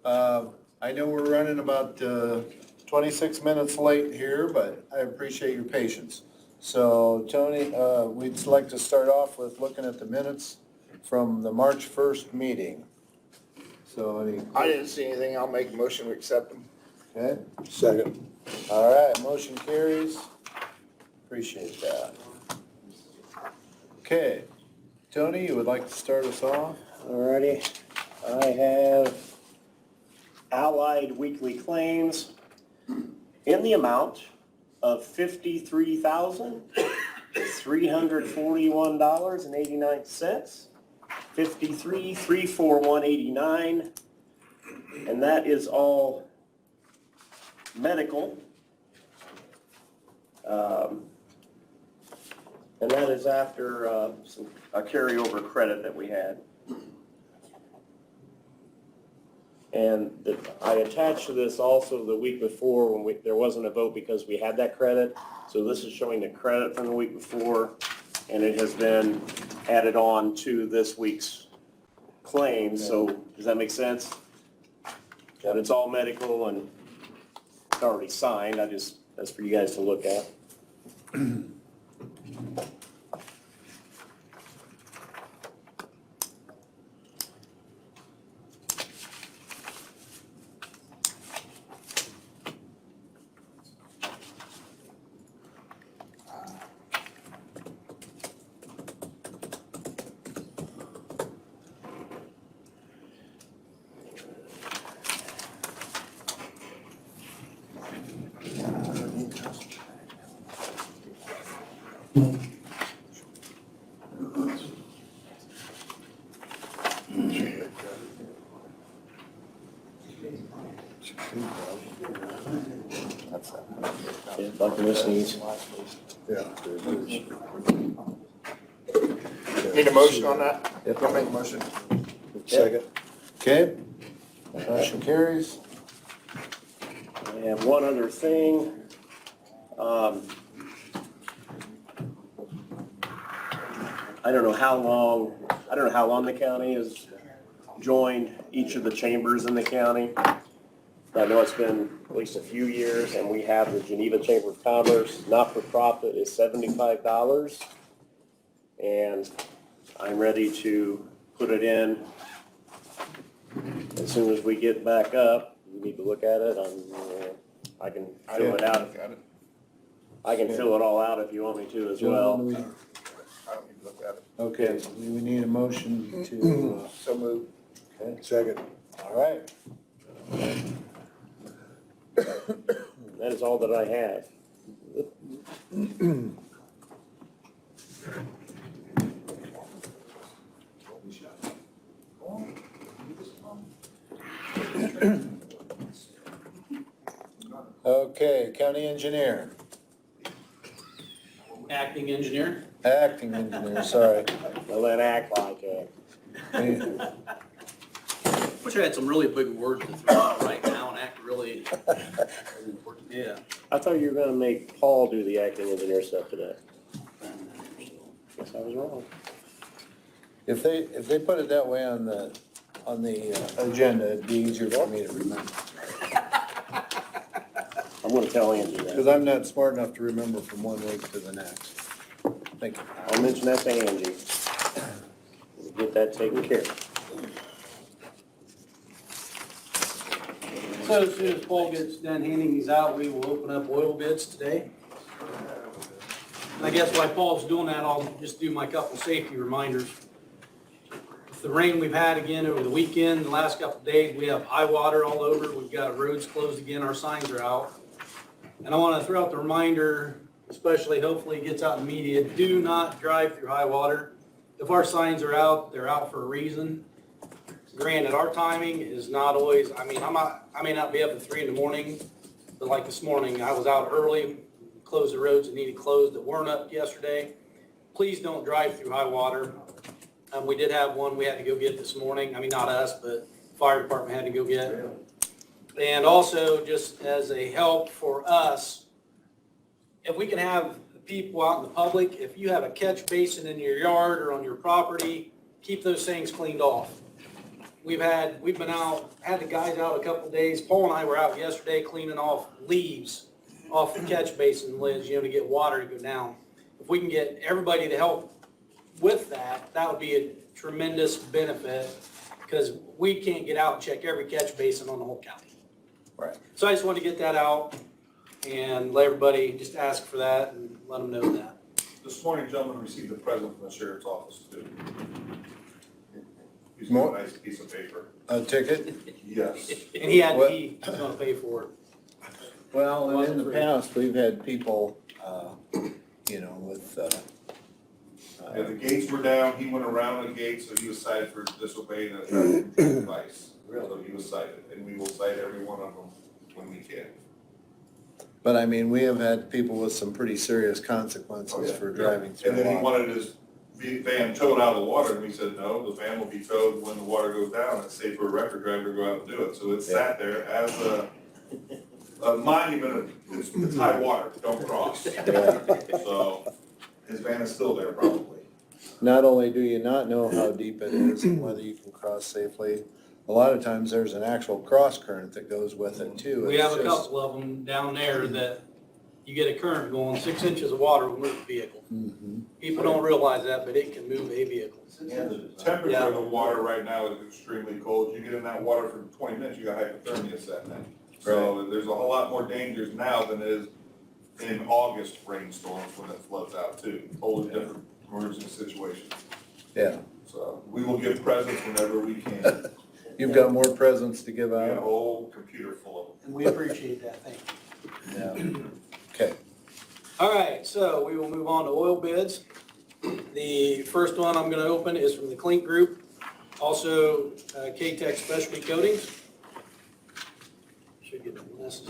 I know we're running about 26 minutes late here, but I appreciate your patience. So Tony, we'd like to start off with looking at the minutes from the March 1st meeting. So I didn't see anything. I'll make a motion to accept them. okay, Second. all right, motion carries. Appreciate that. Okay, Tony, you would like to start us off? Alrighty, I have allied weekly claims in the amount of $53,341.89, 53,341.89, and that is all medical. And that is after a carryover credit that we had. And I attached to this also the week before when there wasn't a vote because we had that credit. So this is showing the credit from the week before, and it has been added on to this week's claim. So does that make sense? But it's all medical and it's already signed. That's for you guys to look at. Yeah, Dr. Missy's. Yeah. Need a motion on that? I'll make a motion. Second. Okay, motion carries. I have one other thing. I don't know how long the county has joined each of the chambers in the county. I know it's been at least a few years, and we have the Geneva Chamber of Commerce, not-for-profit is $75. And I'm ready to put it in as soon as we get back up. You need to look at it. I can fill it out. I can fill it all out if you want me to as well. I don't need to look at it. Okay, so we need a motion to, So moved. okay, Second. all right. That is all that I have. Okay, county engineer, Acting engineer. acting engineer, sorry. Now let act like it. Wish I had some really big words to throw out right now and act really important. Yeah. I thought you were gonna make Paul do the acting engineer stuff today. Guess I was wrong. If they put it that way on the agenda, it'd be easier for me to remember. I'm gonna tell Angie that. Because I'm not smart enough to remember from one week to the next. Thank you. I'll mention that to Angie. We'll get that taken care of. So as soon as Paul gets done handing these out, we will open up oil bids today. And I guess while Paul's doing that, I'll just do my couple safety reminders. With the rain we've had again over the weekend, the last couple of days, we have high water all over. We've got roads closed again, our signs are out. And I want to throw out the reminder, especially hopefully it gets out in the media, do not drive through high water. If our signs are out, they're out for a reason. Granted, our timing is not always, I may not be up at 3 in the morning, but like this morning, I was out early, closed the roads that needed closed that weren't up yesterday. Please don't drive through high water. We did have one we had to go get this morning. Not us, but fire department had to go get. And also, just as a help for us, if we can have people out in the public, if you have a catch basin in your yard or on your property, keep those things cleaned off. we've been out, had the guys out a couple days. Paul and I were out yesterday cleaning off leaves off the catch basin lids, to get water to go down. If we can get everybody to help with that, that would be a tremendous benefit, because we can't get out and check every catch basin on the whole county. Right. So I just wanted to get that out and let everybody just ask for that and let them know that. This morning, gentlemen received a present from the sheriff's office too. He's More? a nice piece of paper. A ticket? Yes. And he's What? gonna pay for it. Well, and in Wasn't the free. past, we've had people, with, Yeah, the gates were down, he went around the gate, so he was cited for disobeying the advice. So he was cited, and we will cite every one of them when we can. but I mean, we have had people with some pretty serious Oh, consequences yeah. for driving through. And then he water. wanted his van towed out of the water, and we said, no, the van will be towed when the water goes down, it's safe for a record driver to go out and do it. So it sat there as a monument of, it's high water, don't cross. So his van is still there probably. Not only do you not know how deep it is and whether you can cross safely, a lot of times there's an actual cross current that goes with it too. We It's have a just- couple of them down there that you get a current going, 6 inches of water will move a vehicle. Mhm. People don't realize that, but it can move a vehicle. And the temperature of the water right now is extremely cold. You get in that water for 20 minutes, you got hypothermia setting in. So there's a whole lot more dangers now than there is in August rainstorms when it floods out too. Totally different emergency situation. Yeah, So we will give presents whenever we can. you've got more presents to give We have a out. whole computer full of them. And we appreciate that, thank you. Yeah. Okay, All right, so we will move on to oil bids. The first one I'm gonna open is from the Clink Group, also K-Tech Specialty Coatings. Should get the glasses.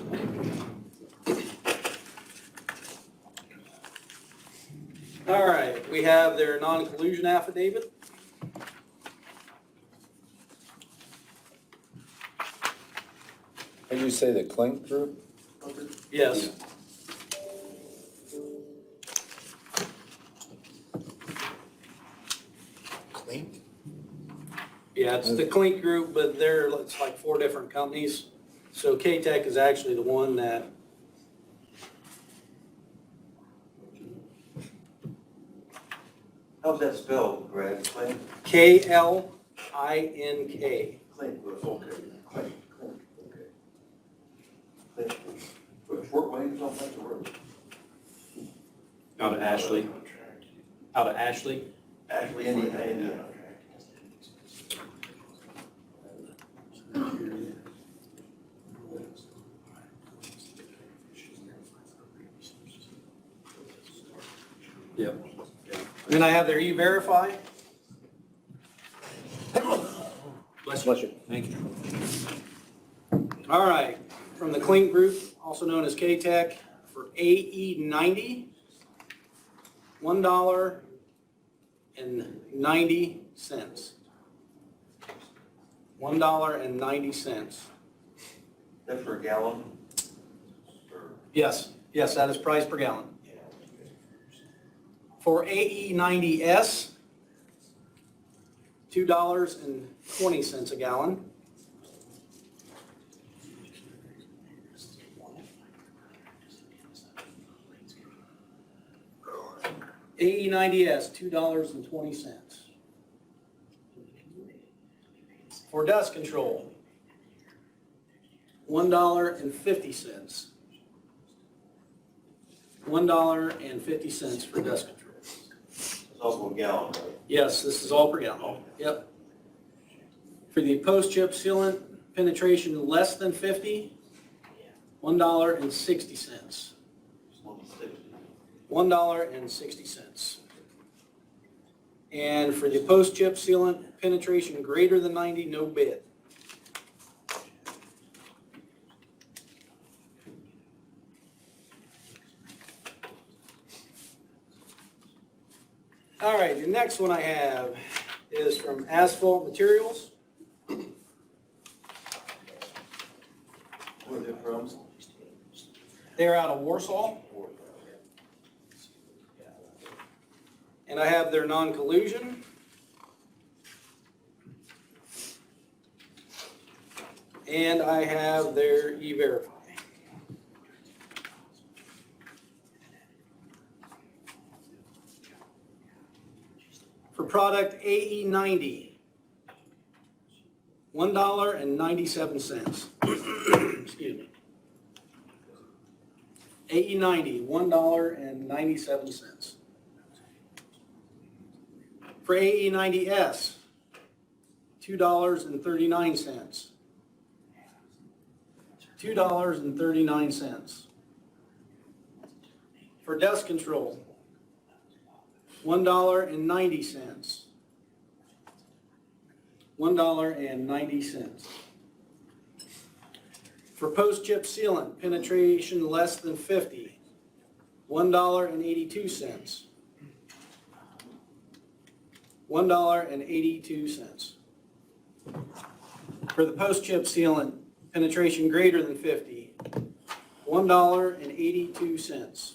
All right, we have their non-collusion affidavit. did you say the Clink Group? Yes. Clink? Yeah, it's the Clink Group, but it's like 4 different companies. So K-Tech is actually the one that, How's that spelled, Brad? Clink? K-L-I-N-K. Clink, okay. Clink, okay. Clink. But Fort Wayne, something like the word. Out of Ashley. Out of Ashley. Ashley, Indiana. Yep. Then I have their E-Verify. Bless you. Bless you. Thank you. All right, from the Clink Group, also known as K-Tech, for AE90, $1.90. $1.90. That's per gallon? Yes, that is price per gallon. For AE90S, $2.20 a gallon. AE90S, $2.20. For dust control, $1.50. $1.50 for dust control. It's also a gallon, right? Yes, this is all per gallon. Yep. For the post-chip sealant, penetration less than 50, $1.60. It's 160. $1.60. And for the post-chip sealant, penetration greater than 90, no bid. All right, the next one I have is from Asphalt Materials. Where's it from? They're out of Warsaw. And I have their non-collusion. And I have their E-Verify. For product AE90, $1.97. Excuse me. AE90, $1.97. For AE90S, $2.39. $2.39. For dust control, $1.90. $1.90. For post-chip sealant, penetration less than 50, $1.82. $1.82. For the post-chip sealant, penetration greater than 50, $1.82.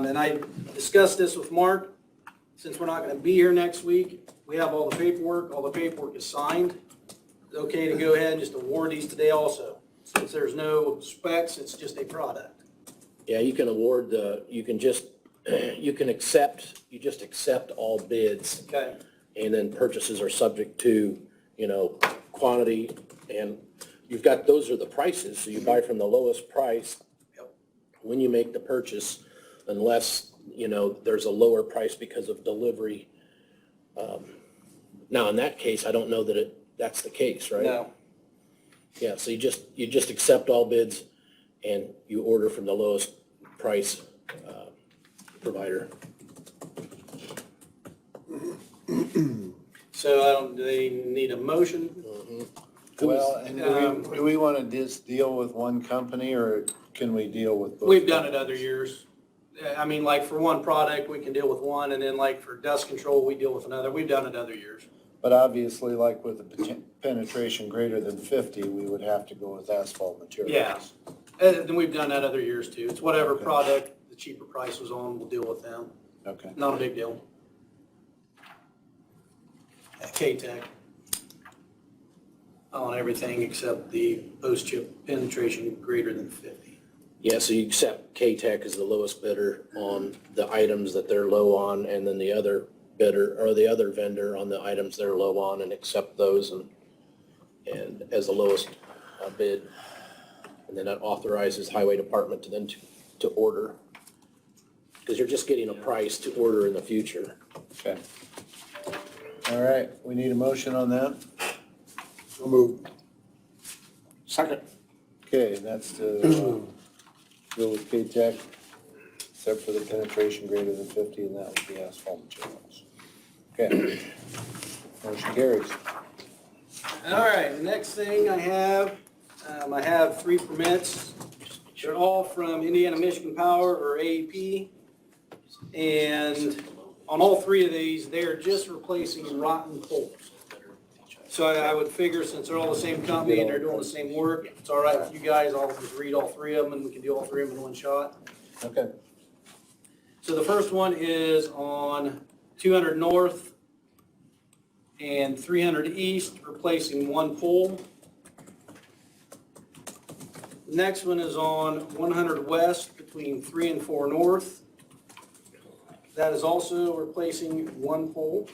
And I discussed this with Mark. Since we're not going to be here next week, we have all the paperwork. All the paperwork is signed. It's okay to go ahead and just award these today also. Since there's no specs, it's just a product. Yeah, you can award you just accept all bids, Okay. and then purchases are subject to, quantity, and those are the prices, so you buy from the lowest price Yep. when you make the purchase, unless, there's a lower price because of delivery. Now, in that case, I don't know that that's the case, right? No. Yeah, so you just accept all bids and you order from the lowest price provider. So do they need a motion? Well, and do we want to just deal with one company, or can we deal with both? We've done it other years. I mean, like for one product, we can deal with one, and then like for dust control, we deal with another. We've done it other years. But obviously, like with the penetration greater than 50, we would have to go with asphalt materials. Yeah. And we've done that other years too. It's whatever Okay. product the cheaper price was on, we'll deal with them. Okay. Not a big deal. K-Tech. On everything except the post-chip penetration greater than 50. Yeah, so you accept K-Tech as the lowest bidder on the items that they're low on, and then the other bidder, or the other vendor on the items they're low on, and accept those and as the lowest bid. And then that authorizes highway department to then to order. Because you're just getting a price to order in the future. Okay. All right, we need a motion on that? So moved. Second. Okay, that's to go with K-Tech, except for the penetration greater than 50, and that would be asphalt materials. Okay. Motion carries. All right, the next thing I have 3 permits. They're all from Indiana Michigan Power, or AEP. And on all 3 of these, they're just replacing rotten poles. So I would figure, since they're all the same company and they're doing the same work, if it's all right with you guys, I'll just read all 3 of them and we can do all 3 of them in one shot. Okay. So the first one is on 200 North and 300 East, replacing 1 pole. The next one is on 100 West between 3 and 4 North. That is also replacing 1 pole.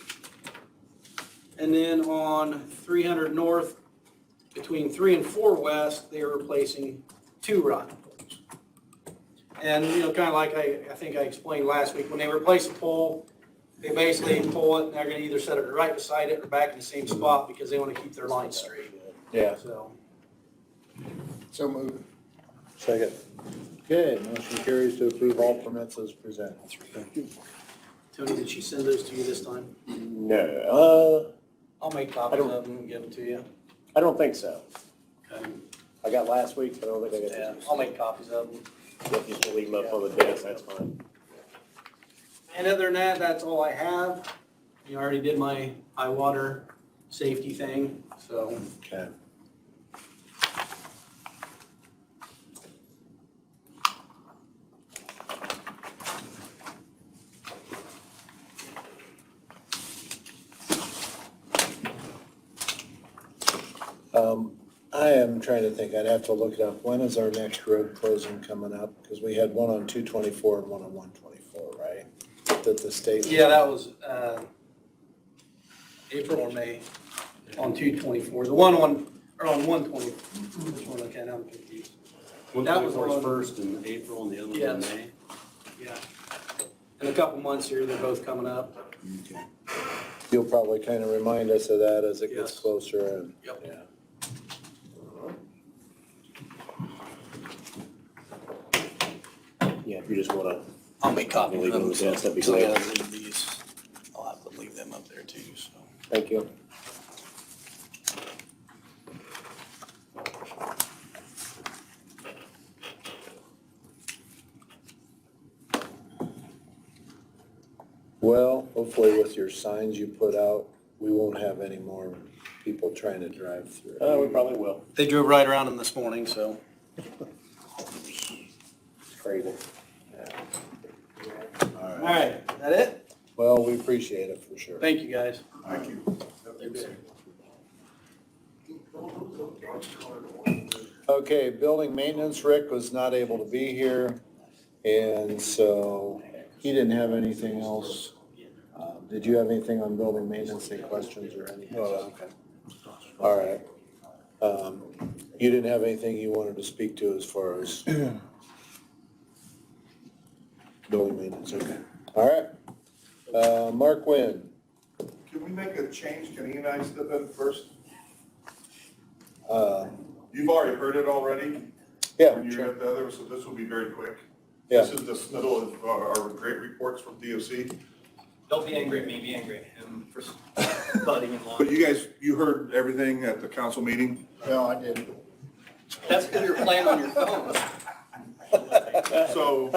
And then on 300 North between 3 and 4 West, they are replacing 2 rotten poles. And, kind of like I think I explained last week, when they replace a pole, they basically pull it and they're going to either set it right beside it or back in the same spot because they want to keep their line straight. Yeah. So moved. Second. Okay, motion carries to approve all permits as presented. Tony, did she send those to you this time? No, I'll make copies of them and give them to you. I don't think so. Okay. I got last week, but I don't think I got Yeah, this. I'll make copies of them. If you just leave them up on the desk, that's fine. And other than that, that's all I have. I already did my high water safety thing, so. Okay. I am trying to think, I'd have to look it up. When is our next road closing coming up? Because we had one on 224 and one on 124, right? That the state. Yeah, that was, April or May on 224. The one on, or on 120, which one, okay, now I'm confused. That was 124 on- is first in April and the other one's in Yes. May. Yeah. In a couple months here, they're both coming up. You'll probably kind of remind us of that as it gets Yes. closer and. Yep. Yeah. Yeah, if you just wanna I'll make copies leave of them them. with us, that'd be So I great. gotta leave these. I'll have to leave them up there too, so. Thank you. Well, hopefully with your signs you put out, we won't have any more people trying to drive through. We probably will. They drove right around them this morning, so. It's crazy. All All right. right, that it? Well, we appreciate it for sure. Thank you, guys. Thank you. Okay, building maintenance, Rick was not able to be here, and so he didn't have anything else. Did you have anything on building maintenance, any questions or anything? No. Okay. All right. You didn't have anything you wanted to speak to as far as building maintenance, okay. All right. Mark Wynn. Can we make a change? Can he and I step in first? Uh, You've already heard it already. Yeah, When you're sure. at the other, so this will be very quick. Yeah. This is the submittal of our great reports from DOC. Don't be angry at me, be angry at him for butting in line. But you guys, you heard everything at the council meeting? No, I didn't. That's because you're playing on your phone. So,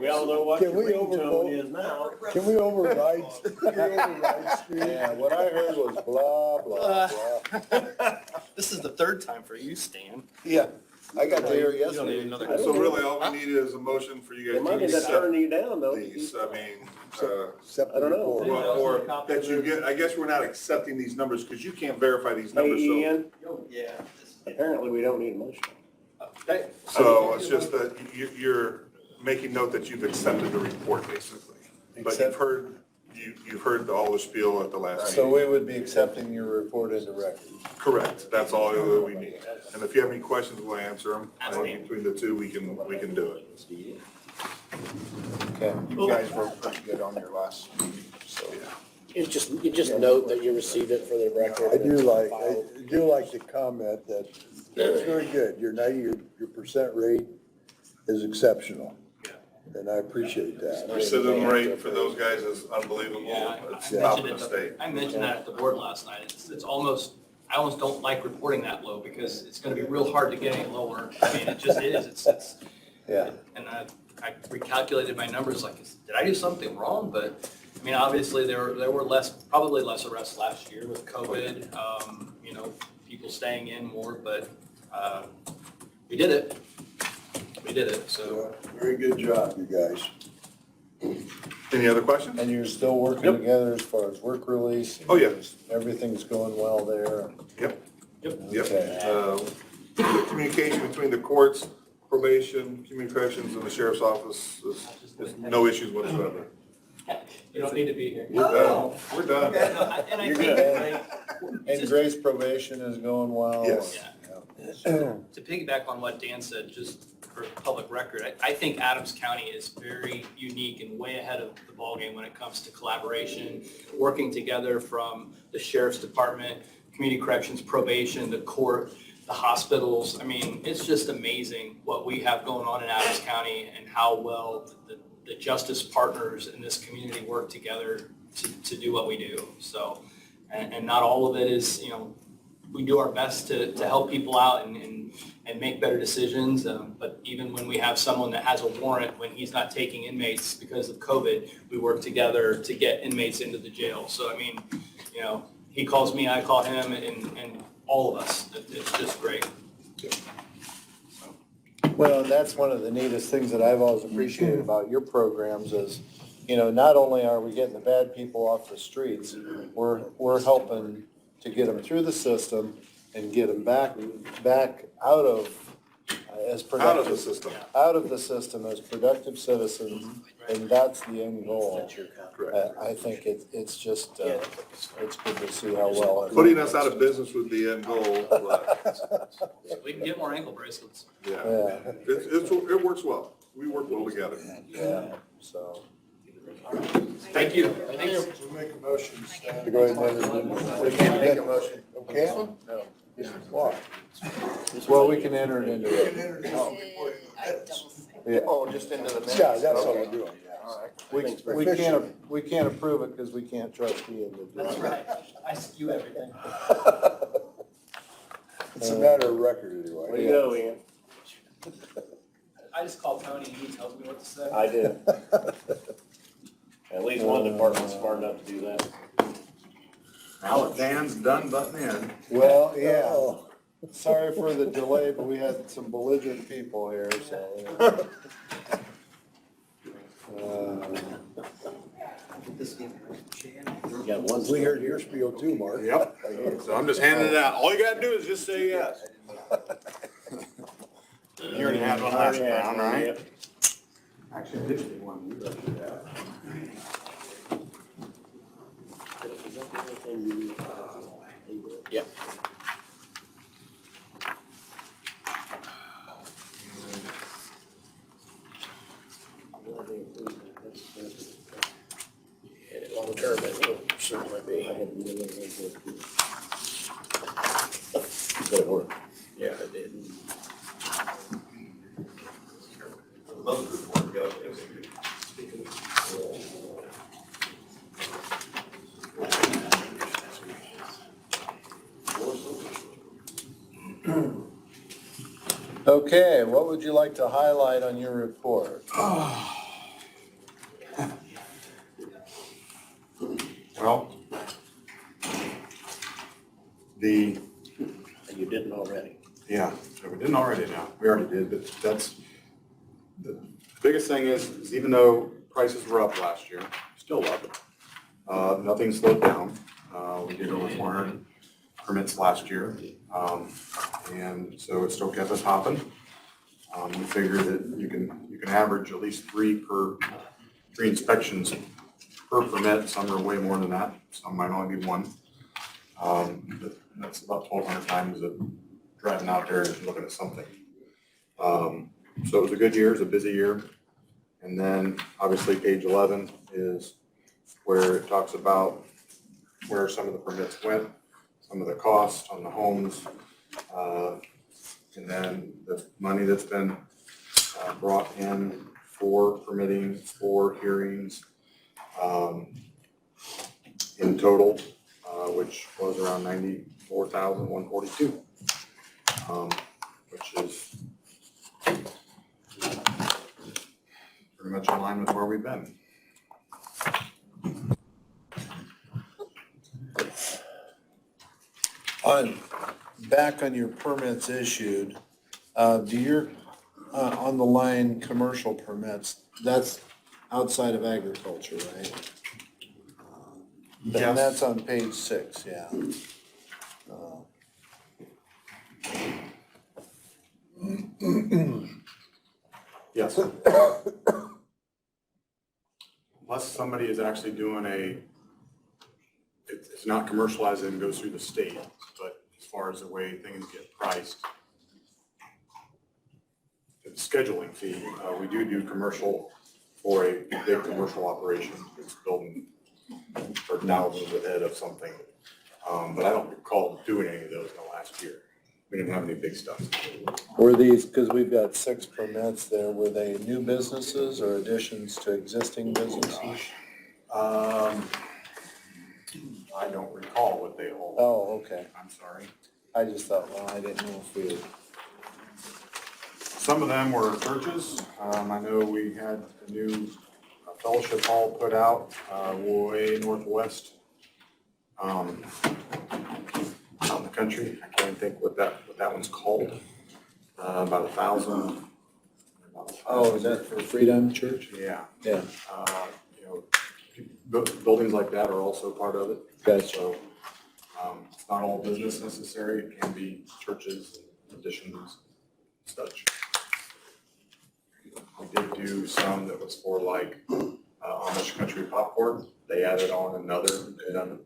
We all know what Can your we ringtone overvote? is now. Can we override, Steve? Yeah, what I heard was blah, blah, blah. This is the third time for you, Stan. Yeah, I got to hear You don't need yesterday. another. so really all we need is a motion for you They guys might to end up accept turning you down though. these. I mean, Except I don't know. or that you get, I guess we're not accepting these numbers because you can't verify these numbers, Hey, so. Ian, Yeah. apparently we don't need a motion. Okay. So it's just that you're making note that you've accepted the report, basically. But you've heard all the spiel at the last So meeting. we would be accepting your report as a record. Correct, that's all that we need. And if you have any questions, we'll answer them. I think between the two, we can do it. Okay. You guys were pretty good on your last meeting, so. You just note that you received it for the record. I do like the comment that it's very good. Your percent rate is exceptional. And I appreciate that. Recidivism rate for those guys is unbelievable. Yeah, It's I top of mentioned the it, state. I mentioned that at the board last night. It's almost, I almost don't like reporting that low because it's gonna be real hard to get any lower. I mean, it just is. It's, Yeah. and I recalculated my numbers, like, did I do something wrong? But, I mean, obviously, there were probably less arrests last year with COVID, people staying in more, but, we did it. We did it, so. Very good job, you guys. Any other questions? And you're still working together as far as work release? Oh, yeah. Everything's going well there? Yep. Okay. The communication between the courts, probation, community corrections, and the sheriff's office is no issues whatsoever. You don't need to be here. We're done. We're done. And I You're think, good. And Grace probation is going well? Yes. to piggyback on what Dan said, just for public record, I think Adams County is very unique and way ahead of the ballgame when it comes to collaboration, working together from the sheriff's department, community corrections, probation, the court, the hospitals. I mean, it's just amazing what we have going on in Adams County and how well the justice partners in this community work together to do what we do. So, and not all of it is, we do our best to help people out and make better decisions. But even when we have someone that has a warrant, when he's not taking inmates because of COVID, we work together to get inmates into the jail. So, I mean, he calls me, I call him, and all of us. It's just great. Well, and that's one of the neatest things that I've always appreciated about your programs is you know, not only are we getting the bad people off the streets, we're helping to get them through the system and get them back out of, as productive. Out of the system. Out of the system as productive citizens, and that's the end goal. Correct. I think it's just, it's good to see how well. Putting us out of business would be the end goal, but, We can get more ankle bracelets. yeah, Yeah, it works well. We work well together. yeah, so. Thank you. We'll make a motion, Stan, to go ahead and enter it. We can't make a motion. Okay? No. Why? Well, we can enter it into it. Yeah. Oh, just into the minutes? Yeah, that's all Okay. we're doing, All yeah. right. We can't approve it because we can't trust you. That's right. I skew everything. It's a matter of record anyway. Way to go, Ian. I just call Tony and he tells me what to say. I did. At least one department's smart enough to do that. Now that Dan's done butting in. Well, yeah, sorry for the delay, but we had some belligerent people here, so. You got one. We heard your spiel too, Mark. Yep, so I'm just handing it out. All you gotta do is just say yes. You already had one last round, right? Actually, this is one you already had. Yep. Long term, it will certainly be. Did it work? Yeah, it did. Okay, what would you like to highlight on your report? Well, the, You didn't already. yeah, so we didn't already now, we already did, but that's, the biggest thing is even though prices were up last year, still up, nothing slowed down. We did over 400 permits last year, and so it still kept us hopping. We figure that you can average at least three inspections per permit. Some are way more than that, some might only be one. But that's about 1,200 times of driving out there and looking at something. So it was a good year, it was a busy year. And then obviously page 11 is where it talks about where some of the permits went, some of the costs on the homes, and then the money that's been brought in for permitting, for hearings, in total, which was around 94,142, which is pretty much in line with where we've been. Back on your permits issued, do your, on the line, commercial permits, that's outside of agriculture, right? Yes. And that's on page 6, yeah. Yes. Unless somebody is actually doing it's not commercialized and goes through the state, but as far as the way things get priced, the scheduling fee, we do commercial for a big commercial operation. It's building for thousands ahead of something. But I don't recall doing any of those in the last year. We didn't have any big stuff. Were these, because we've got 6 permits there, were they new businesses or additions to existing businesses? I don't recall what they all. Oh, okay. I'm sorry. I just thought, well, I didn't know if we had. Some of them were churches. I know we had a new fellowship hall put out way northwest, out in the country. I can't think what that one's called. About 1,000. Oh, is that for Freedom Church? Yeah. Yeah. You know, buildings like that are also part of it. Gotcha. So, it's not all business necessary, it can be churches and additions, such. We did do some that was for like, Amish country popcorn. They added on another,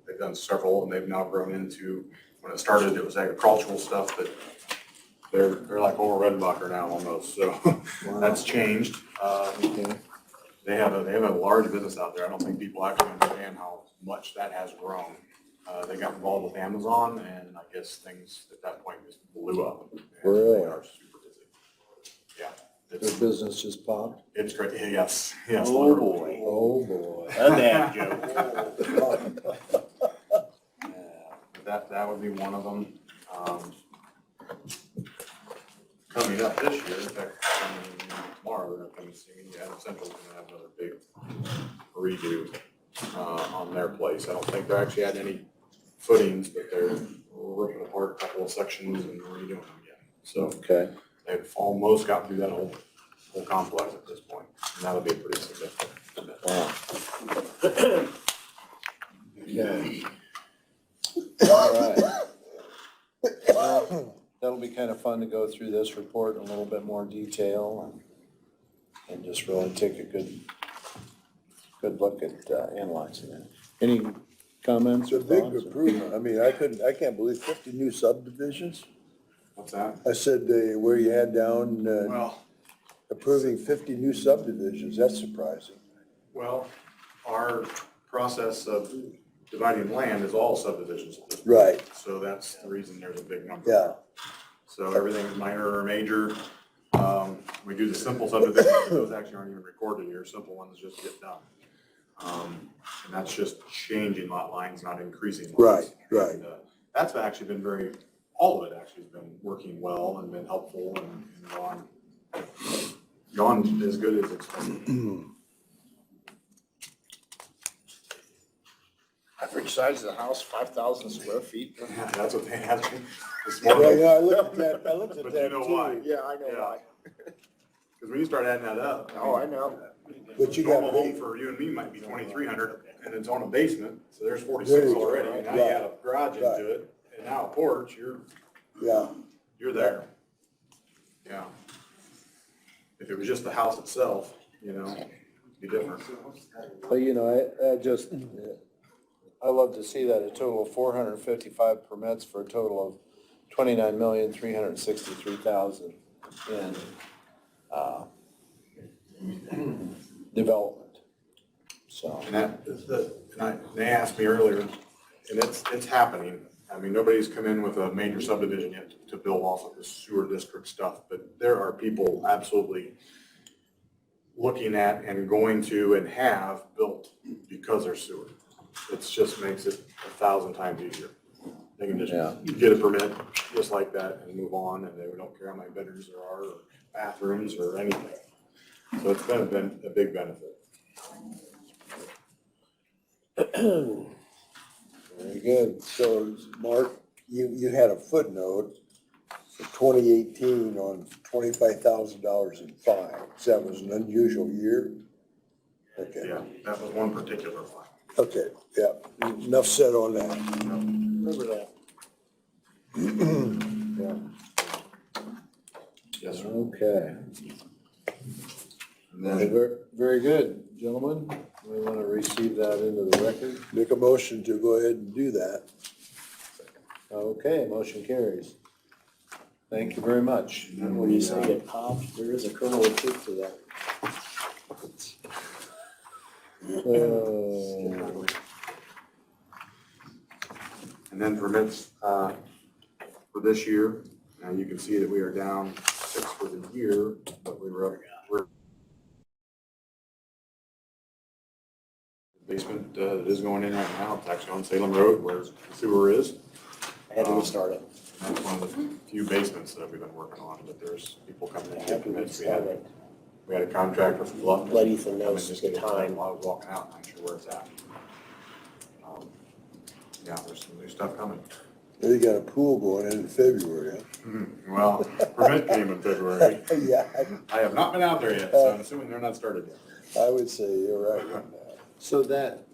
they've done several, and they've now grown into, when it started, it was agricultural stuff, but they're like over Redenbacher now almost, so that's changed. Okay. They have a large business out there. I don't think people actually understand how much that has grown. They got involved with Amazon, and I guess things at that point just blew up. And Really? They are super busy. Yeah. Their business just popped? It's great. Yes, yes. Oh, literally. boy. Oh, boy. A dad joke. That would be one of them. Coming up this year, in fact, tomorrow, they're coming to see me. Adams Central's gonna have another big redo on their place. I don't think they're actually had any footings, but they're ripping apart a couple of sections and redoing them again. So Okay. they've almost got through that whole complex at this point, and that'll be a pretty significant event. Wow. Okay. All right. Well, that'll be kind of fun to go through this report in a little bit more detail and just really take a good look at analyzing it. Any comments It's or a big thoughts? improvement. I mean, I can't believe 50 new subdivisions. What's that? I said, where you had down, Well, approving 50 new subdivisions, that's surprising. Well, our process of dividing land is all subdivisions at this point. Right. So that's the reason there's a big number. Yeah. So everything is minor or major. We do the simple subdivisions, those actually aren't even recorded here, simple ones just get done. And that's just changing lot lines, not increasing lots. Right. And, that's actually been all of it actually has been working well and been helpful and gone as good as expected. Average size of the house, 5,000 square feet. Yeah, that's what they had this Yeah, morning. I looked at that But you know why? too. Yeah, I know Yeah. why. Because when you start adding that up. Oh, I know. But you Normal got, home for you and me might be 2,300 and it's on a basement, so there's There 46 you go. already. And now you add a garage Right. into it and now a porch, yeah, you're there. Yeah. If it was just the house itself, it'd be different. But I love to see that a total of 455 permits for a total of 29,363,000 in development. So, And they asked me earlier, and it's happening. I mean, nobody's come in with a major subdivision yet to build off of the sewer district stuff, but there are people absolutely looking at and going to and have built because they're sewer. It just makes it 1,000 times easier. They can just Yeah. get a permit just like that and move on, and they don't care how many bedrooms there are, or bathrooms, or anything. So it's been a big benefit. very good. so Mark, you had a footnote for 2018 on $25,000 in fines. That was an unusual year? Okay, Yeah, that was one particular one. okay, yeah, enough said on that. Remember that. Yes, sir. Okay. And then Very good, gentlemen. We want to receive that into the record. Make a motion to go ahead and do that. Okay, motion carries. Thank you very much. When you say it pops, there is a kernel of truth to that. And then permits, for this year, now you can see that we are down 6 for the year, but we're basement, that is going in right now, it's actually on Salem Road where the sewer is. I had to get started. That's one of the few basements that we've been working on, but there's people coming in I and had getting to get permits. started. We had a contractor from Bluff. Let Ethan know come and it's just the get it time. While I was walking out, I'm sure where it's at. Yeah, there's some new stuff coming. They got a pool going in February, Well, permit came in February. huh? Yeah, I have not been out there yet, so I'm assuming they're not started yet. I would say you're right on that. So that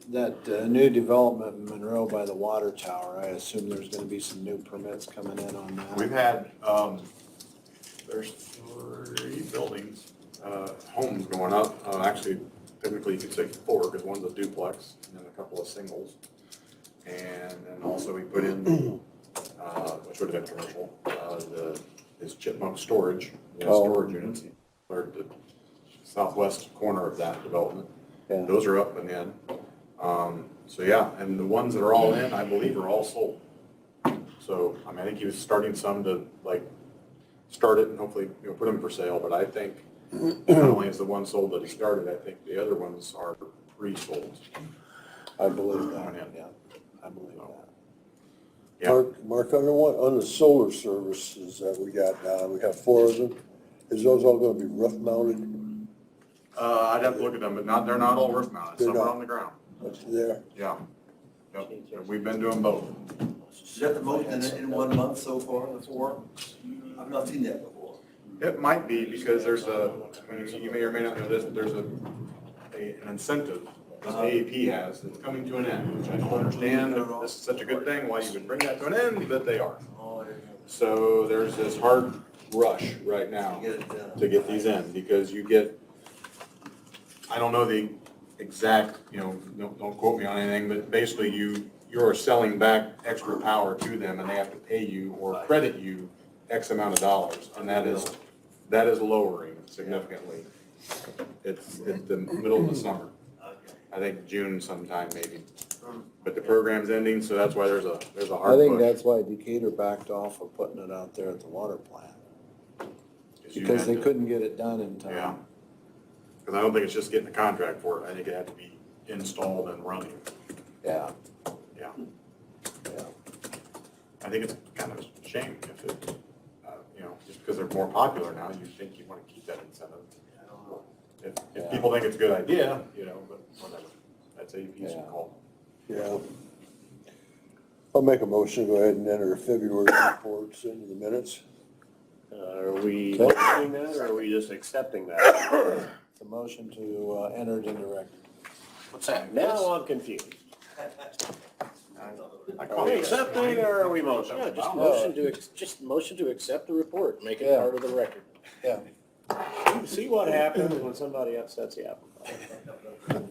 new development in Monroe by the water tower, I assume there's gonna be some new permits coming in on that? We've had, there's 3 buildings, homes going up. Actually, technically you could say 4, because one's a duplex and then a couple of singles. And then also we put in, which would have been commercial, is chipmunk storage, storage units, or the southwest corner of that development. Yeah. Those are up and in. So yeah, and the ones that are all in, I believe, are all sold. So, I mean, I think he was starting some to like start it and hopefully, put them for sale, but I think not only is the one sold that he started, I think the other ones are pre-sold. I believe that, Coming in. yeah, I believe that. Yeah. Mark, on the solar services that we got now, we have 4 of them. Is those all gonna be roof mounted? I'd have to look at them, but they're not all roof mounted, They're some are not. on the ground. What's there? Yeah. Yep. We've been doing both. Is that the most in 1 month so far, the 4? I've not seen that before. It might be because there's you may or may not know this, but there's an incentive that AEP has that's coming to an end, which I don't understand that this is such a good thing, why you would bring that to an end, but they are. So there's this hard rush right now to get these in, because you get, I don't know the exact, don't quote me on anything, but basically you're selling back extra power to them and they have to pay you or credit you X amount of dollars, and that is lowering significantly. It's the middle of the summer. I think June sometime maybe. But the program's ending, so that's why there's a hard I think push. that's why Decatur backed off of putting it out there at the water plant, You because had they to- couldn't get it done in Yeah. time. Because I don't think it's just getting a contract for it. I think it had to be installed and running. Yeah, Yeah. yeah. I think it's kind of a shame if it, just because they're more popular now, you think you want to keep that incentive. If people think it's a good idea, but whatever. That's AEP's Yeah. call. Yeah. I'll make a motion to go ahead and enter February reports into the minutes. Are we motioning that, or are we just accepting that? It's a motion to enter it into record. What's that? Now I'm confused. I Are we accepting, or are we motioning? Yeah, just motion to accept the report, make it Yeah. part of the record. Yeah. See what happens when somebody upsets the apple cart.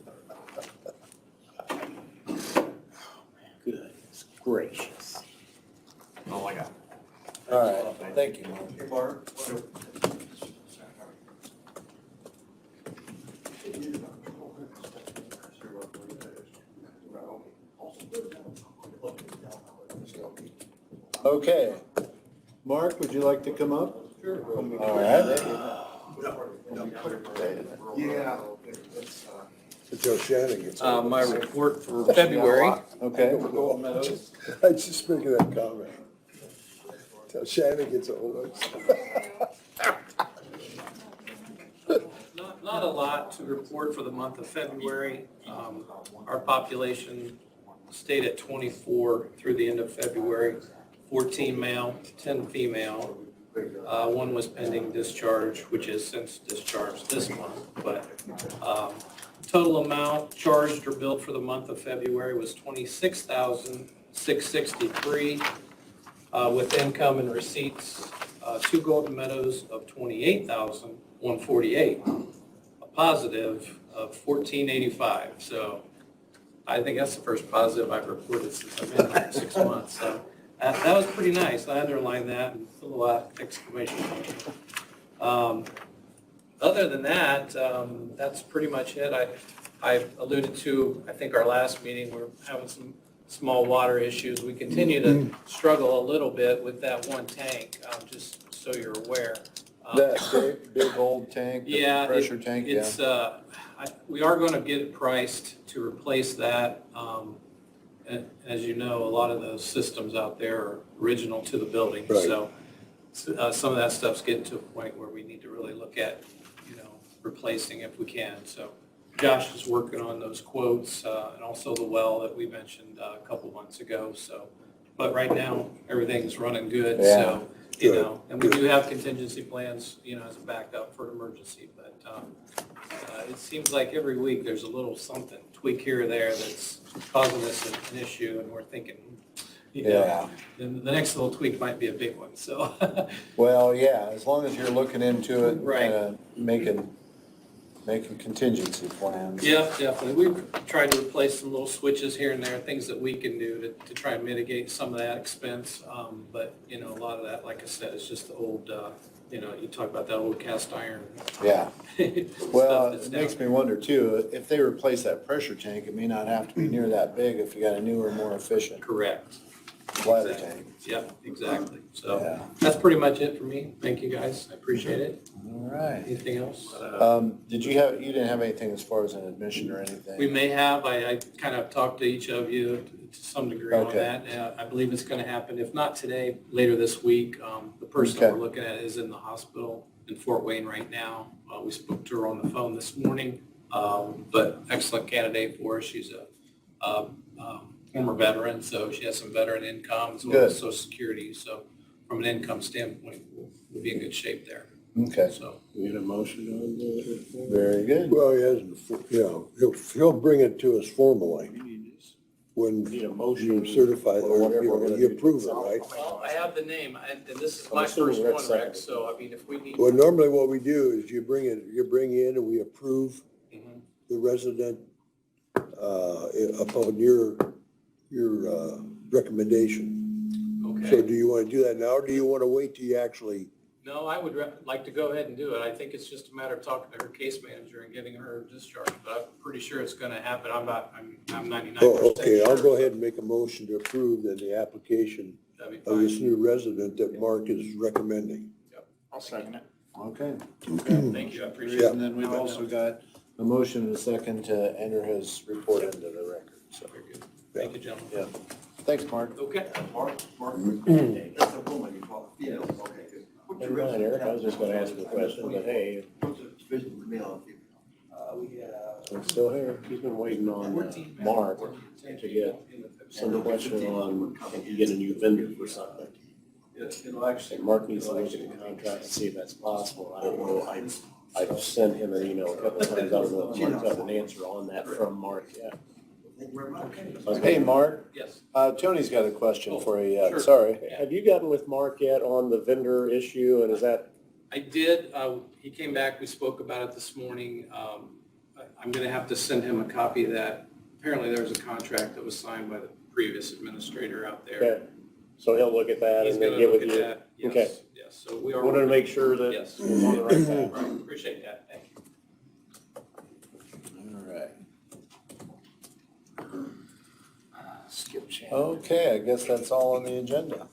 Goodness gracious. Oh, I got. All right, thank you, Mark. Hey, Mark. Okay. Mark, would you like to come up? Sure. All right. Yeah. Until Shannon gets. My report for February. Okay. I just making that comment. Till Shannon gets old. Not a lot to report for the month of February. Our population stayed at 24 through the end of February, 14 male, 10 female. One was pending discharge, which is since discharged this month, but total amount charged or billed for the month of February was $26,663, with income and receipts, 2 Golden Meadows of $28,148, a positive of $1,485. So I think that's the first positive I've reported since I've been here 6 months. So that was pretty nice. I underlined that and put a lot of exclamation points. Other than that, that's pretty much it. I alluded to, I think our last meeting, we're having some small water issues. We continue to struggle a little bit with that one tank, just so you're aware. That big old tank, the Yeah, pressure tank, yeah. it's, we are gonna get it priced to replace that. And as you know, a lot of those systems out there are original to the building. Right. So some of that stuff's getting to a point where we need to really look at, replacing if we can. So Josh is working on those quotes, and also the well that we mentioned a couple months ago. So, but right now, everything's running good, Yeah. so, and we do have contingency plans, as a backup for an emergency, but it seems like every week there's a little something, tweak here or there that's causing us an issue, and we're thinking, you know, Yeah. the next little tweak might be a big one, so. Well, yeah, as long as you're looking into it, Right. making contingency plans. Yeah, definitely. We've tried to replace some little switches here and there, things that we can do to try and mitigate some of that expense. But, you know, a lot of that, like I said, is just the old, you know, you talk about that old cast iron. Yeah. stuff Well, that's it down. makes me wonder too, if they replace that pressure tank, it may not have to be near that big if you got a newer, more efficient Correct. bladder Exactly. tank. Yep, exactly. So Yeah. that's pretty much it for me. Thank you, guys. I appreciate it. All right. Anything else? You didn't have anything as far as an admission or anything? We may have, I kind of talked to each of you to some degree on Okay. that. I believe it's going to happen, if not today, later this week. The person Okay. we're looking at is in the hospital in Fort Wayne right now. We spoke to her on the phone this morning, but excellent candidate for her. She's a former veteran, so she has some veteran income as well as Good. Social Security. So from an income standpoint, we'll be in good shape there. Okay, So, We need a motion on the. very good. Well, he hasn't, you know, he'll bring it to us formally when Need a motion. you certify, or or whatever you we're know, gonna you do. approve it, right? well, I have the name, and this is I'm my assuming first Rick's one, Rex, second. so I mean, if we need. Well, normally what we do is you bring in and we approve Mhm. the resident, upon your recommendation. So Okay. do you want to do that now, or do you want to wait till you actually? No, I would like to go ahead and do it. I think it's just a matter of talking to her case manager and getting her discharged, but I'm pretty sure it's gonna happen. I'm 99% Oh, okay, I'll sure. go ahead and make a motion to approve then the application That'd be of this fine. new resident that Mark is recommending. I'll second it. Okay. Thank you, I appreciate it. And then we've also got a motion and a second to enter his report into the record, so. Very good. Thank you, gentlemen. Yeah. Thanks, Mark. Okay. Mark, that's a woman you call it. Yeah, okay, good. What's your Never mind, Eric, I was resume? just gonna ask you a question, but hey, What's the division for me on it? I'm still here. He's been waiting on Mark to get some question on, if you get a new vendor for something. And Mark needs to look at the contract and see if that's possible. I don't know, I've sent him an email a couple of times, I don't know if Mark's got an answer on that from Mark yet. Hey, Mark, Yes. Tony's got a question for you yet, Sure. sorry. Have you gotten with Mark yet on the vendor issue, and is that, I did, he came back, we spoke about it this morning. I'm gonna have to send him a copy of that. Apparently there's a contract that was signed by the previous administrator out there. okay, so he'll look at that He's and then gonna get look with at you? that. Yes, Okay. yes, so we are. Wanted to make sure that Yes. we're on the right path. Right, appreciate that, thank you. All right. Skip Shannon. Okay, I guess that's all on the agenda.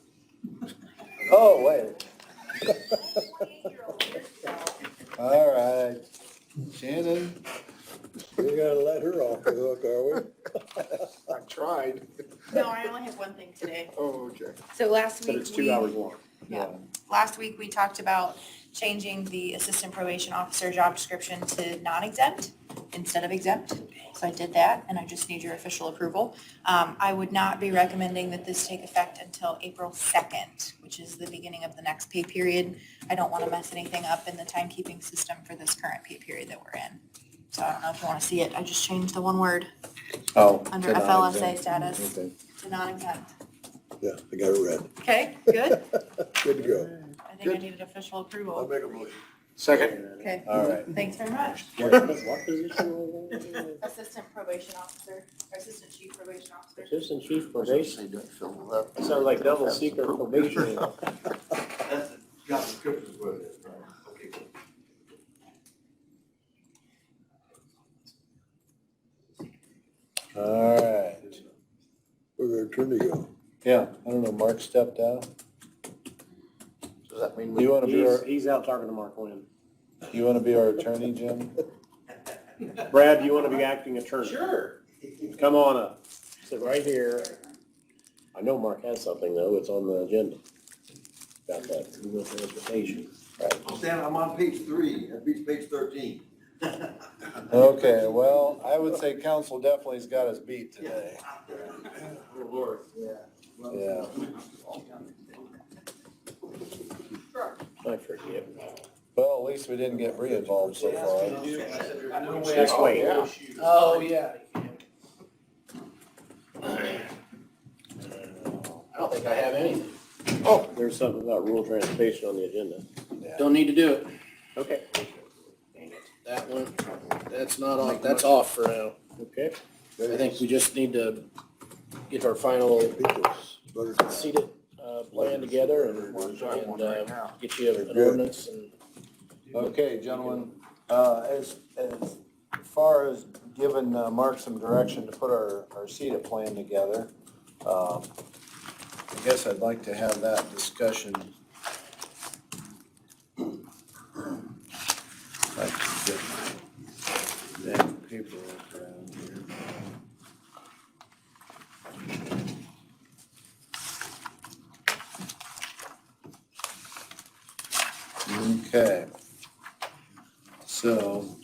Oh, wait. All right. Shannon? We're gonna let her off the hook, are we? I tried. No, I only have one thing today. Oh, okay. So last But week, it's 2 hours long. yeah, last week we talked about changing the assistant probation officer job description to non-exempt instead of exempt. So I did that, and I just need your official approval. I would not be recommending that this take effect until April 2nd, which is the beginning of the next pay period. I don't want to mess anything up in the timekeeping system for this current pay period that we're in. So I don't know if you want to see it. I just changed the one word Oh. under to FLSA non-exempt. status Okay. to non-exempt. Yeah, I got it read. Okay, good. Good to go. I think I needed official I'll approval. make a motion. Second. Okay, All right. thanks very much. What position was that? Assistant probation officer, or assistant chief probation officer. Assistant chief probation? That sounds like double secret probation. That's the job description is what it is, right? Okay, good. All right. Where'd our attorney go? Yeah, I don't know, Mark stepped out. Does that mean Do you want to be our, He's out talking to Mark Wynn. you want to be our attorney, Jim? Brad, do you want to be acting attorney? Sure. Come on up. Sit right here. I know Mark has something though, it's on the agenda. About that legal transportation. Stan, I'm on page 3, that beats page 13. Okay, well, I would say council definitely has got us beat today. Oh, Lord, yeah. Yeah. I forget. Well, at least we didn't get Bree involved so far. Just wait. Oh, yeah. I don't think I have anything. Oh, there's something about rural transportation on the agenda. Don't need to do it. Okay. That one, that's not on, that's off for now. Okay. I think we just need to get our final seated, plan together and get you an ordinance and. Okay, gentlemen, as far as giving Mark some direction to put our CETA plan together, I guess I'd like to have that discussion. I can get my damn paperwork around here. Okay. So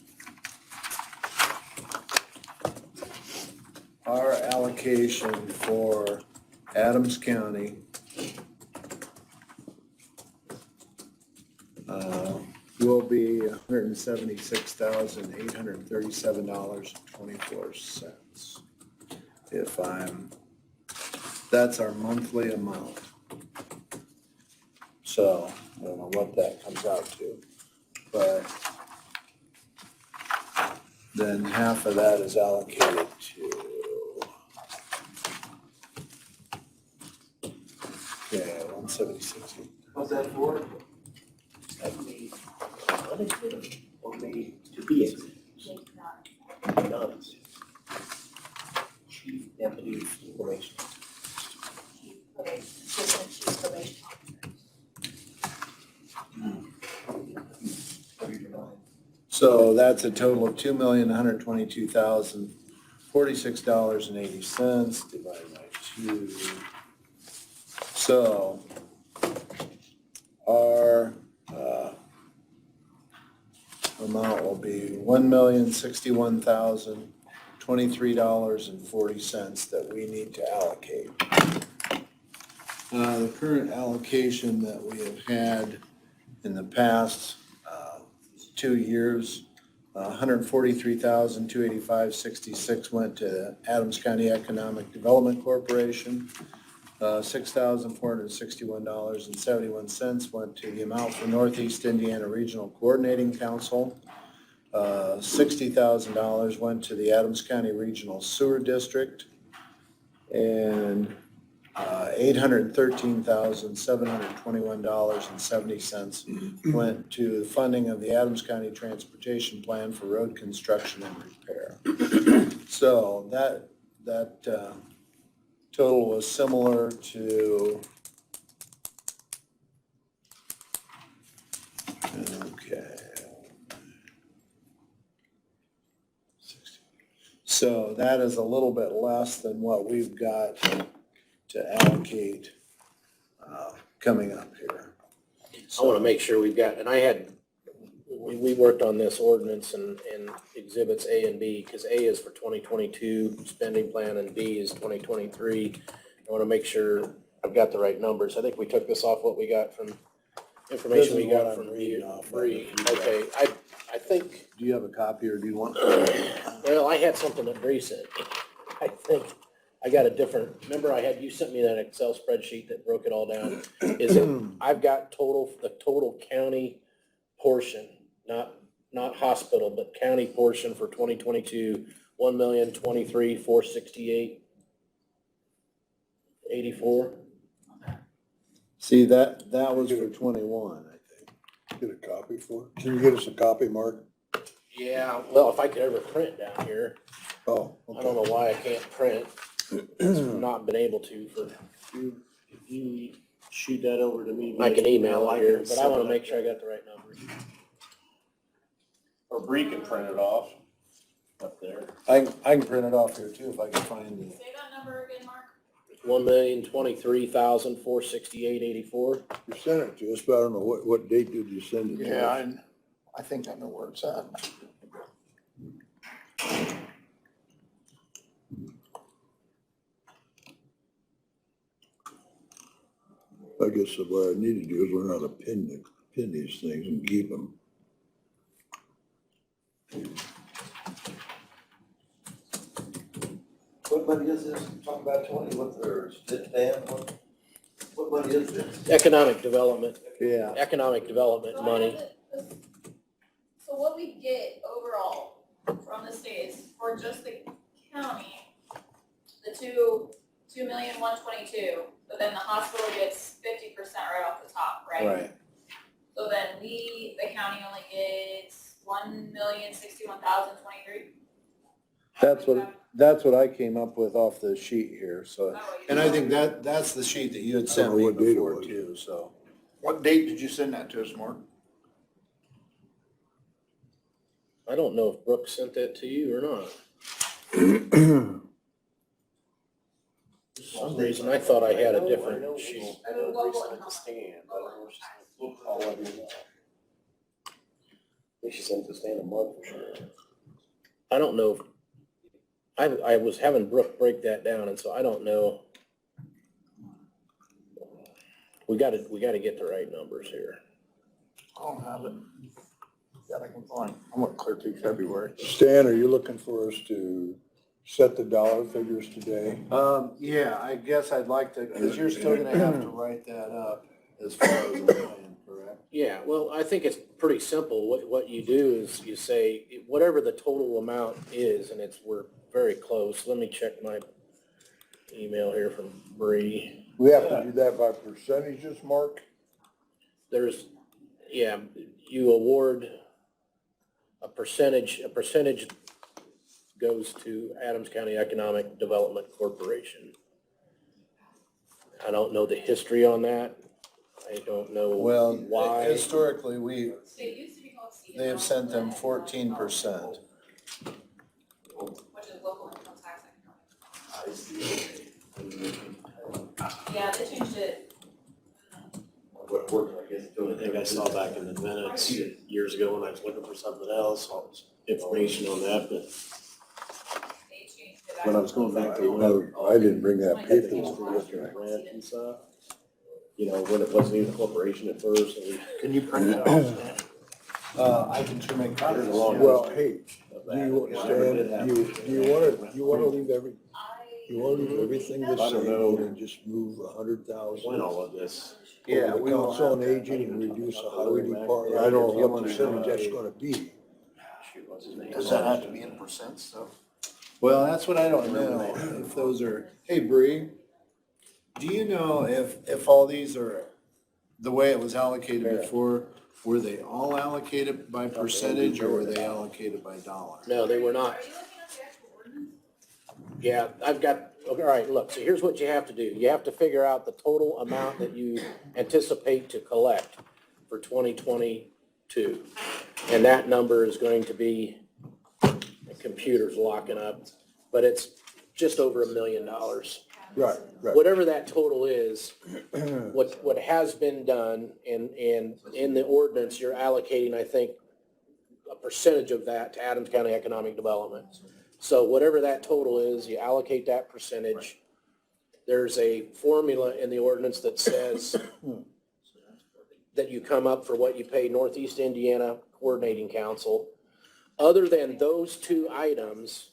our allocation for Adams County will be $176,837.24. That's our monthly amount. So I don't know what that comes out to, but then half of that is allocated to, okay, 176. What's that for? Only to be exempt. None. Chief Deputy Probation. So that's a total of $2,122,046.80 divided by 2. So our amount will be $1,061,023.40 that we need to allocate. The current allocation that we have had in the past 2 years, $143,285.66 went to Adams County Economic Development Corporation. $6,461.71 went to the amount for Northeast Indiana Regional Coordinating Council. $60,000 went to the Adams County Regional Sewer District. And $813,721.70 went to the funding of the Adams County Transportation Plan for road construction and repair. So that total was similar to, okay. So that is a little bit less than what we've got to allocate coming up here. I want to make sure we've got, and we worked on this ordinance and exhibits A and B, because A is for 2022 spending plan and B is 2023. I want to make sure I've got the right numbers. I think we took this off what we got from, information we got from Bree. Okay, I think. Do you have a copy or do you want? Well, I had something that Bree sent me. I think I got a different, remember you sent me that Excel spreadsheet that broke it all down? I've got the total county portion, not hospital, but county portion for 2022, $1,023,468.84. See, that was for 21, I think. Get a copy for it? Can you get us a copy, Mark? Yeah, well, if I could ever print down here. Oh, I don't know why I can't print. Not been able to for. If you shoot that over to me. I can email it here, but I want to make sure I got the right numbers. Or Bree can print it off up there. I can print it off here too if I can find it. Say that number again, Mark. $1,023,468.84. you sent it to us, but I don't know what date did you send it to? Yeah, I think I know where it's at. I guess what I need to do is learn how to pin in these things and keep them. What money is this? Talk about 20, what there's, Dan, what money is this? Economic development, Yeah. economic development money. So what we get overall from the state is for just the county, the 2,122,000, but then the hospital gets 50% right off the top, right? Right. So then the county only gets 1,061,023. That's what I came up with off the sheet here, so. And I think that's the sheet that you had sent me what date it before was. too, so. What date did you send that to us, Mark? I don't know if Brooke sent that to you or not. For some reason, I thought I had a different sheet. I know Bree sent it to Stan, but I don't know if she sent it to Paul. I think she sent it to Stan a month for sure. I don't know. I was having Brooke break that down, and so I don't know. We gotta get the right numbers here. I don't have it. That I can find. I went clear through February. Stan, are you looking for us to set the dollar figures today? Yeah, I guess I'd like to, because you're still gonna have to write that up as far as the plan, correct? Yeah, well, I think it's pretty simple. What you do is you say, whatever the total amount is, and we're very close. Let me check my email here from Bree. We have to do that by percentages, Mark? You award a percentage goes to Adams County Economic Development Corporation. I don't know the history on that. I don't know Well, why. historically, So it used to be called CDL. they have sent them 14%. Which is local income tax economic. Yeah, they changed it. What work, I guess, I doing think I saw back in the minutes years ago when I was looking for something else, all this information on that, but They changed it. when I was going back to. I didn't bring that paper. Rent and stuff, when it wasn't even a corporation at first, and we. Can you print that off? I can sure make copies. Well, hey, do you, Stan, you wanna leave everything the I don't same know. and just move 100,000? When all of this. Yeah, The we will Council on have that. Aging and reduce the highway department, I don't know what percentage that's gonna be. Shoot, what's his name? Does that have to be in percent stuff? Well, that's what I don't know, if those are, hey Bree, do you know if all these are the way it was allocated before, were they all allocated by percentage or were they allocated by dollar? No, they were not. Are you looking at the actual ordinance? Yeah, all right, look, so here's what you have to do. You have to figure out the total amount that you anticipate to collect for 2022. And that number is going to be, the computer's locking up, but it's just over $1 million. Right. Whatever that total is, what has been done, and in the ordinance, you're allocating, I think, a percentage of that to Adams County Economic Development. So whatever that total is, you allocate that percentage. There's a formula in the ordinance that says that you come up for what you pay Northeast Indiana Coordinating Council. Other than those two items,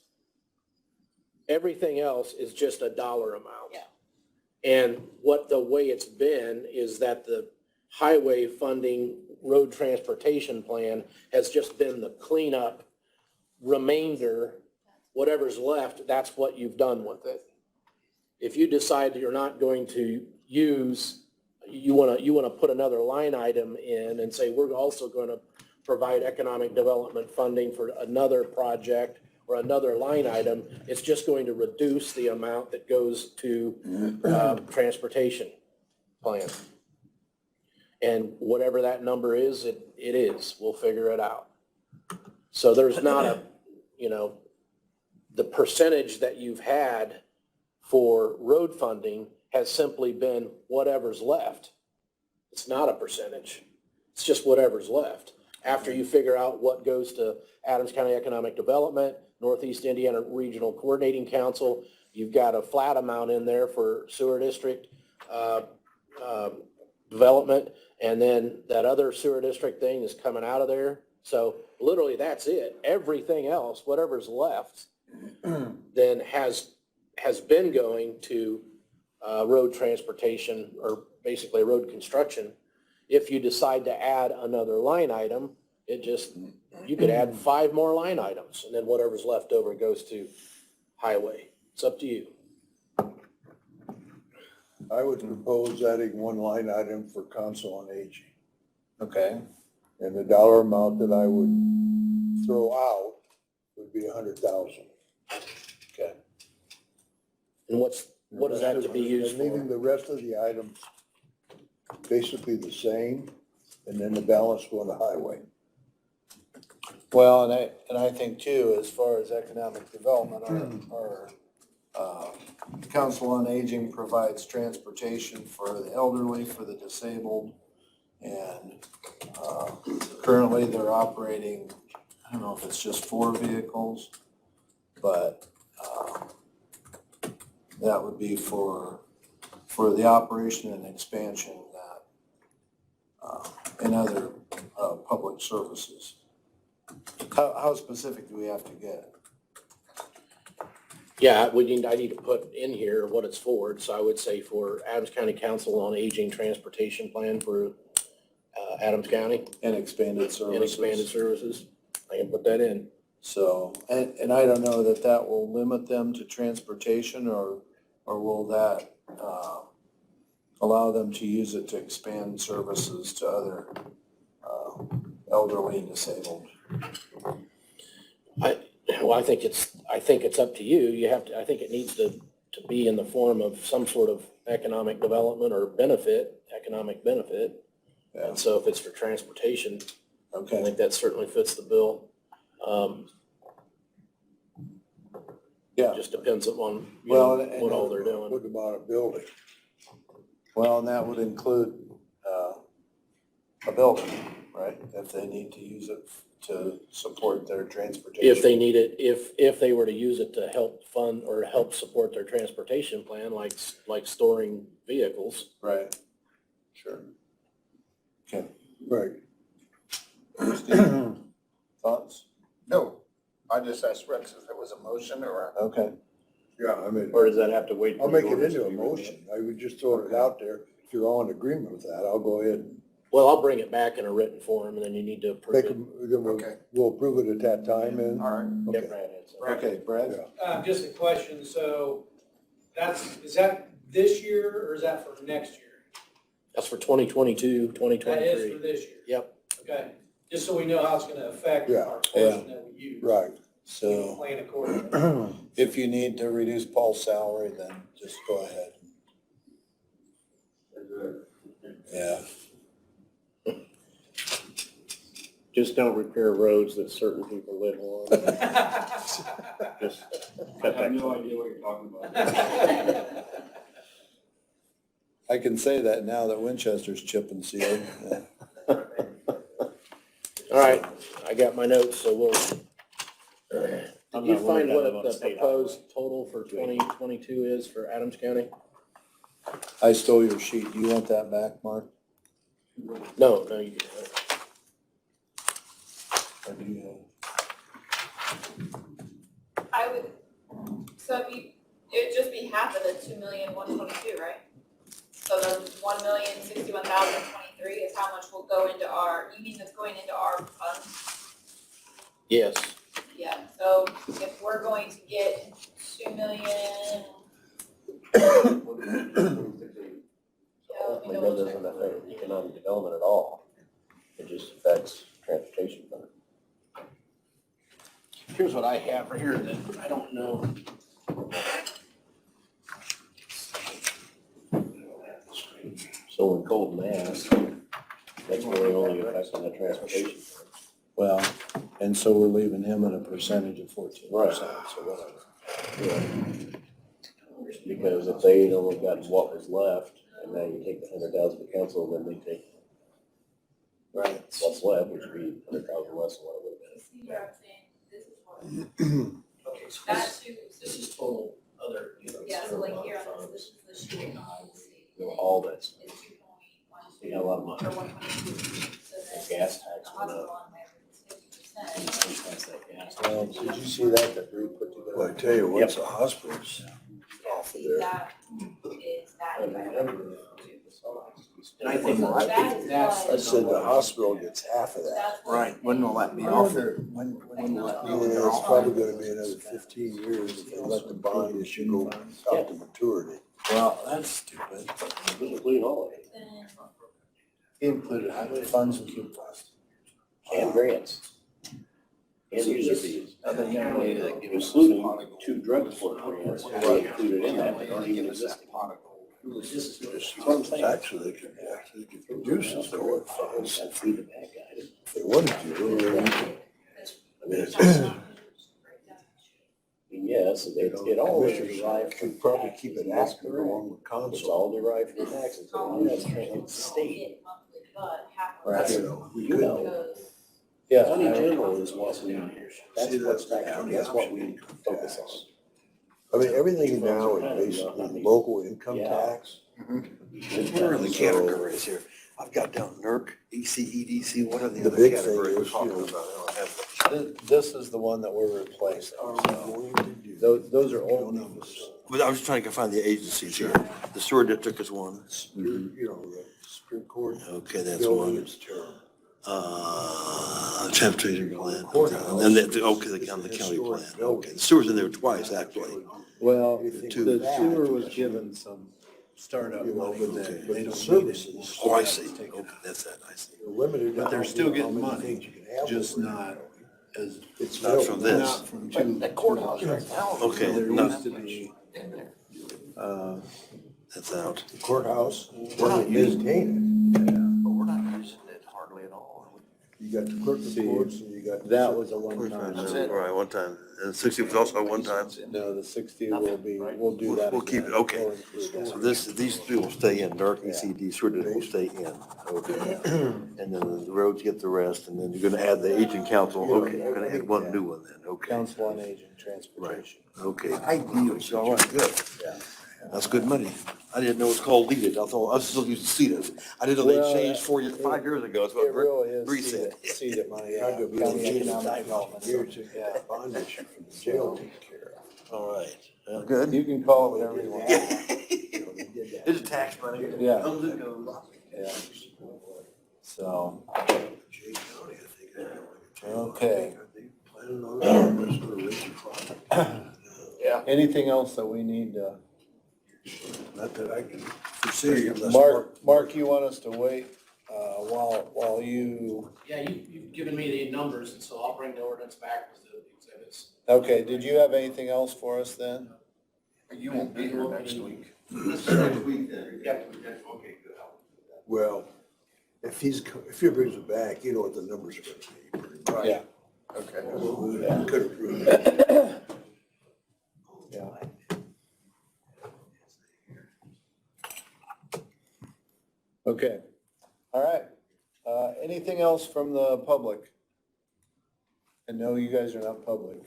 everything else is just a dollar amount. Yeah. And the way it's been is that the highway funding road transportation plan has just been the cleanup remainder. Whatever's left, that's what you've done with it. If you decide that you're not going to use, you want to put another line item in and say, we're also going to provide economic development funding for another project or another line item, it's just going to reduce the amount that goes to transportation plan. And whatever that number is, it is. We'll figure it out. So there's not the percentage that you've had for road funding has simply been whatever's left. It's not a percentage. It's just whatever's left. After you figure out what goes to Adams County Economic Development, Northeast Indiana Regional Coordinating Council, you've got a flat amount in there for sewer district, development, and then that other sewer district thing is coming out of there. So literally, that's it. Everything else, whatever's left, then has been going to road transportation, or basically road construction. If you decide to add another line item, you could add 5 more line items, and then whatever's left over goes to highway. It's up to you. I would propose adding one line item for council on aging. Okay, And the dollar amount that I would throw out would be 100,000. okay. And what is that to be used And leaving for? the rest of the items basically the same, and then the balance going to highway. Well, and I think too, as far as economic development, our Council on Aging provides transportation for the elderly, for the disabled. And currently they're operating, I don't know if it's just 4 vehicles, but that would be for the operation and expansion of that and other public services. How specific do we have to get? Yeah, I need to put in here what it's for. So I would say for Adams County Council on Aging Transportation Plan for Adams County And expanded services? and expanded services. I can put that in. So, and I don't know that will limit them to transportation, or will that allow them to use it to expand services to other elderly and disabled? I think it's up to you. You have to, I think it needs to be in the form of some sort of economic development or economic benefit. Yeah. And so if it's for transportation, I Okay, think that certainly fits the bill. yeah, Just depends on, Well, and- what all they're doing. What about a building? well, and that would include a building, right? If they need to use it to support their transportation. If they need it, if they were to use it to help fund or help support their transportation plan, like storing vehicles. Right, sure. Okay, Right. thoughts? No, I just asked Rex if there was a motion or Okay, Yeah, I mean, Or does that have to wait? I'll for make the it orders into to a be written? motion. I would just throw it out there. If you're all in agreement with that, I'll go ahead and Well, I'll bring it back in a written form, and then you need to approve make it. them, then Okay. we'll approve it at that time and. All right. Yeah, Okay. Brad had some. okay, Brad? Yeah. Just a question, so is that this year or is that for next year? That's for 2022, That is for 2023. this year? Yep. Okay, just so we know how it's gonna affect Yeah. our portion that we use. Right. So we can So plan accordingly. if you need to reduce Paul's salary, then just go ahead. Yeah, Just don't repair roads that certain people live on. Just cut that. no idea what you're talking about. I can say that now that Winchester's chip and sealed. All right, I got my notes, so we'll. I'm Did you not worried find about it what on the state proposed total for 2022 is for Adams County? I stole your sheet. Do you want that back, Mark? No, you can have it. Or do you I would, so it'd just be half of the 2,122,000, right? So the 1,061,023 is how much will go into you mean that's going into our fund? Yes, Yeah, so if we're going to get 2 million. Ultimately, that doesn't affect economic development at all. It just affects transportation. here's what I have right here that I don't know. So in cold mass, that's really only affecting the transportation. Well, and so we're leaving him at a percentage of 14%, Right. so whatever. Because if they only got what was left, and now you take the 100,000 to council, then they take Right. what's left, which would be 100,000 less than what it would have been. See what I'm saying? This is what, Okay, so that too, this is total other, yeah, so like here on this is the sheet. All that's, Is 2.1. Did you see that we put together? Well, I tell you, once the hospital's off of there. That is that. And I think That is that's. I said the hospital gets half of that. That's. Right, when will that be off there? When will that be when they're It's off? probably gonna be another 15 years if they let the bond issue go out to maturity. Well, that's stupid. Including all of it, He included highway funds and Q funds. and grants. And user fees. Other young lady that gives us. Including 2 drug court grants, are included in that, they don't even exist. That's what I'm saying. Actually, they could reduce those court funds That's free the bad guy. if they wanted to. I mean, it's, yes, it all is derived from. Could probably keep it taxes. active along with It's council. all derived from taxes, and that's it's state. You know, we You could. know, Yeah. county general is what we, that's See, what's that's the taxed, county that's what option we income focus tax. on. I mean, everything now is basically local income Yeah. tax. What are the categories here? I've got down NERC, ECEDC, what are the The other big thing categories we're is, talking you know, about? I don't have them. This is the one that we're replacing, Are so. we going to do? Those are old Don't numbers. But I was trying to find the agencies here. The sewer district is one. You know, the Supreme Court. Okay, that's building one. is terrible. Transportation plant. And then okay, the county plant. Okay, the sewer's in there twice, actually. Well, Anything the with that, sewer was given some startup You know, money but that the, they but the don't need services. Oh, I see. Okay, that's that, I see. They're limited. But they're to still how getting many money, things you can have just over not as, It's Not from this. not from two. That courthouse right now. Okay, There no, used to be, that's out. The courthouse, We're not using maintain But we're not using it hardly at all. it. You got the clerk of courts and you got. that was a one-time. That's it. All right, one time. And 60 was also a one time. No, the 60 will be, we'll do that. We'll keep it, again. okay. We'll include that. So these three will stay in, NERC, ECD, sewer district will stay in. Okay. And then the roads get the rest, and then you're gonna add the aging council, okay, you're gonna add one new one then, okay. Council on Aging, Transportation. Okay, ideal, all right, good. That's good money. I didn't know it's called LEAD. I thought, I was still using CETA. I didn't know they Well, changed 5 years ago, that's It what really is Bree said. CEDA money, yeah. Tried to be County able to Economic Development. Here to get bond issue from the jail taken care of. All right, well, good. You can call it whatever you want. You know, they did that. It's tax money. Yeah. Comes and goes. Yeah. So, Jay County, I think. Okay. Are they planning on that? That's sort of rich product. anything else that we need to? Not that I can foresee unless. Mark, you want us to wait, while you, Yeah, you've given me the numbers, and so I'll bring the ordinance back with the exhibits. okay, did you have anything else for us then? You won't be here next week. Well, if he brings it back, you know what the numbers are gonna be. pretty much. Yeah. Okay. Could approve it. Yeah. Okay, all right. Anything else from the public? I know you guys are not public.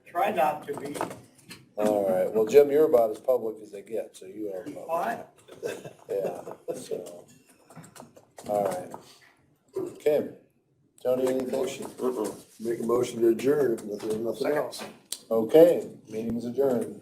Try not to be. All right, well, Jim, you're about as public as they get, so you are public. What? Yeah, so, all right. Okay, Tony, anything? Make a motion to adjourn if there's nothing else. Okay, meeting's adjourned.